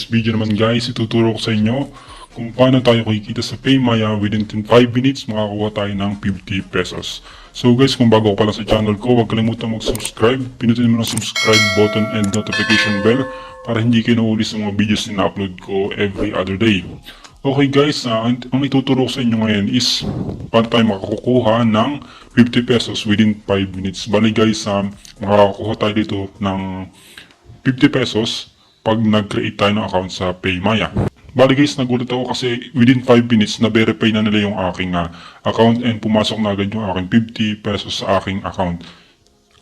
video naman guys, ituturo ko sa inyo kung paano tayo kikita sa Paymaya within 5 minutes makakuha tayo ng 50 pesos. So guys, kung bago ka pala sa channel ko, huwag kalimutan mag-subscribe. Pinutin mo ng subscribe button and notification bell para hindi kayo nauuli sa mga videos na upload ko every other day. Okay guys, ang ituturo ko sa inyo ngayon is paano tayo makakukuha ng 50 pesos within 5 minutes. Bali guys, makakakuha tayo dito ng 50 pesos pag nag-create tayo ng account sa Paymaya. Bali guys, nagulat ako kasi within 5 minutes na-verify na nila yung aking account and pumasok na agad yung aking 50 pesos sa aking account.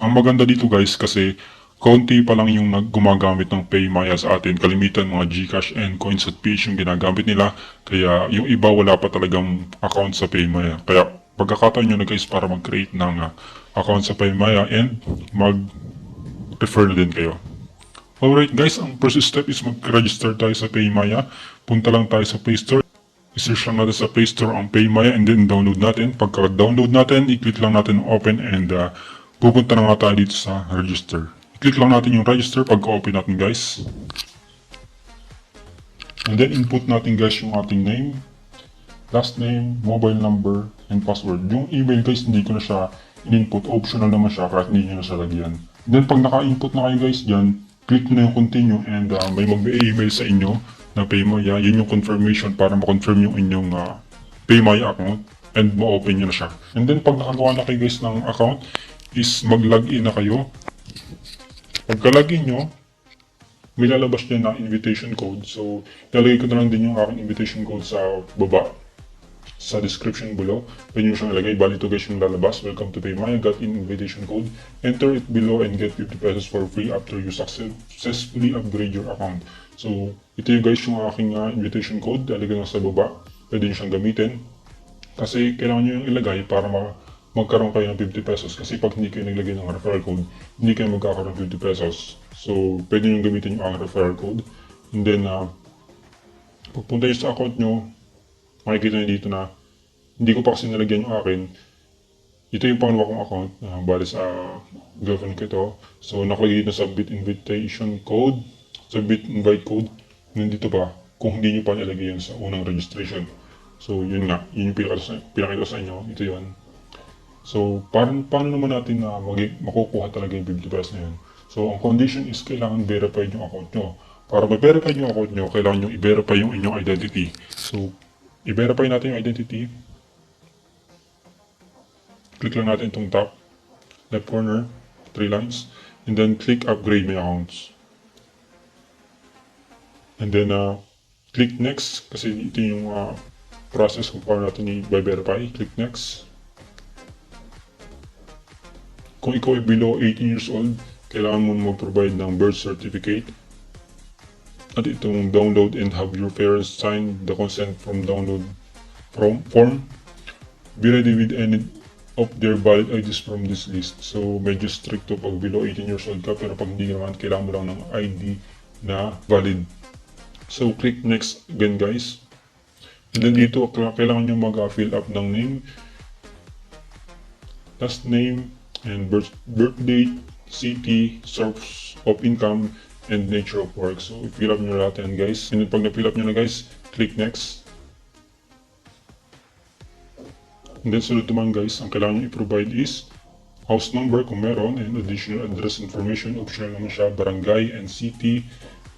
Ang maganda dito guys kasi konti pa lang yung gumagamit ng Paymaya sa atin. Kalimitan mga GCASH and coins at PH yung ginagamit nila. Kaya yung iba wala pa talagang account sa Paymaya. Kaya pagkakataon nyo na guys para mag-create ng account sa Paymaya and mag-refer na din kayo. Alright guys, ang first step is mag-register tayo sa Paymaya. Punta lang tayo sa Play Store. I-search lang natin sa Play Store ang Paymaya and then download natin. Pagka-download natin, i-click lang natin open and pupunta na nga tayo dito sa register. I-click lang natin yung register pagka-open natin guys. And then input natin guys yung ating name, last name, mobile number, and password. Yung email guys, hindi ko na siya in-input. Optional naman siya kahit hindi nyo na siya lagyan. Then pag naka-input na kayo guys dyan, click na yung continue and may mag-email sa inyo na Paymaya. Yun yung confirmation para ma-confirm yung inyong Paymaya account and ma-open nyo na siya. And then pag nakagawa na kayo guys ng account is mag-login na kayo. Pagka-login nyo, may lalabas dyan na invitation code. So, lalagay ko na lang din yung aking invitation code sa baba. Sa description below, pwede nyo siyang ilagay. Bali ito guys yung lalabas. Welcome to Paymaya, got in invitation code. Enter it below and get 50 pesos for free after you successfully upgrade your account. So, ito yung guys yung aking invitation code. Lalagay na sa baba. Pwede nyo siyang gamitin. Kasi kailangan nyo yung ilagay para magkaroon kayo ng 50 pesos. Kasi pag hindi kayo naglagay ng referral code, hindi kayo magkakaroon ng 50 pesos. So, pwede nyo gamitin yung referral code. And then, pagpunta nyo sa account nyo, makikita nyo dito na hindi ko pa kasi nalagyan yung akin. Ito yung pangalawa kong account. Bali sa girlfriend ko ito. So nakalagay dito submit invitation code. Submit invite code. Nandito pa kung hindi nyo pa nilagay yan sa unang registration. So yun nga. Yun yung pinakita sa inyo. Ito yun. So paano naman natin na makukuha talaga yung 50 pesos na yun. So ang condition is kailangan verify yung account nyo. Para ma-verify yung account nyo, kailangan nyo i-verify yung inyong identity. So i-verify natin yung identity. Click lang natin itong top, left corner, 3 lines. And then click upgrade my accounts. And then click next kasi ito yung process kung paano natin i-verify. Click next. Kung ikaw ay below 18 years old, kailangan mo mag-provide ng birth certificate. At itong download and have your parents sign the consent from download form. Be ready with any of their valid IDs from this list. So medyo strict to pag below 18 years old ka, pero pag hindi naman, kailangan mo lang ng ID na valid. So click next again guys. And then dito, kailangan nyo mag-fill up ng name, last name, and birth date, city, source of income, and nature of work. So, i-fill up nyo lahat yan guys. And then pag na-fill up nyo na guys, click next. And then sunod naman guys, ang kailangan nyo i-provide is house number kung meron, and additional address information. Optional naman siya, barangay and city.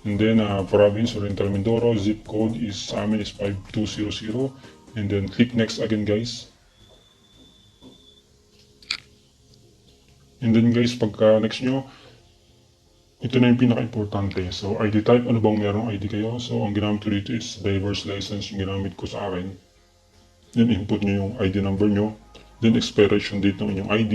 And then province, Oriental Mindoro. Zip code is sa amin is 5200. And then click next again guys. And then guys, pagka next nyo, ito na yung pinaka-importante. So, ID type, ano bang merong ID kayo? So, ang ginamit ko dito is driver's license yung ginamit ko sa akin. Then, input nyo yung ID number nyo. Then, expiration date ng inyong ID.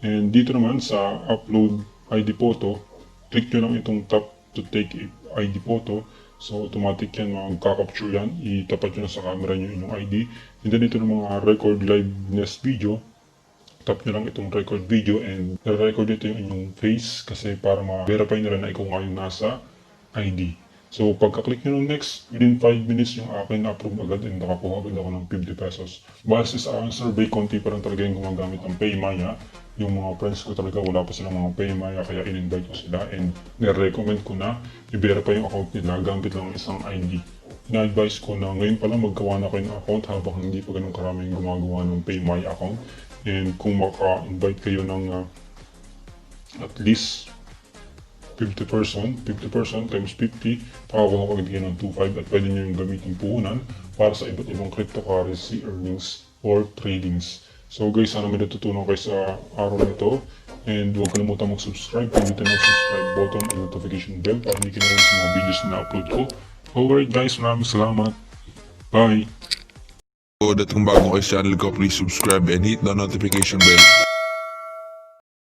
And dito naman sa upload ID photo, click nyo lang itong tap to take ID photo. So, automatic yan, magka-capture yan. Itapat nyo na sa camera nyo yung ID. And then, ito ng mga record liveness video. Tap nyo lang itong record video and record nyo ito yung inyong face kasi para ma-verify nila na ikaw nga yung nasa ID. So pagka-click nyo ng next, within 5 minutes yung akin na-approve agad and nakakuha agad ako ng 50 pesos. Base sa aking survey, konti pa rin talaga yung gumagamit ng Paymaya. Yung mga friends ko talaga wala pa silang mga Paymaya kaya in-invite ko sila and nire-recommend ko na i-verify yung account nila gamit lang isang ID. Na-advise ko na ngayon pa lang magkawa na kayo ng account habang hindi pa ganun karami yung gumagawa ng Paymaya account. And kung maka-invite kayo ng at least 50%, 50% times 50, makakuha ko kayo ng 2.5 at pwede nyo yung gamitin puhunan para sa iba't ibang cryptocurrency earnings or tradings. So guys, sana may natutunan kayo sa araw nito and huwag kalimutan mag-subscribe, pindutin ang subscribe button and notification bell para hindi kinawin sa mga videos na upload ko. Alright guys, maraming salamat. Bye! At kung bago kayo sa channel ko, please subscribe and hit the notification bell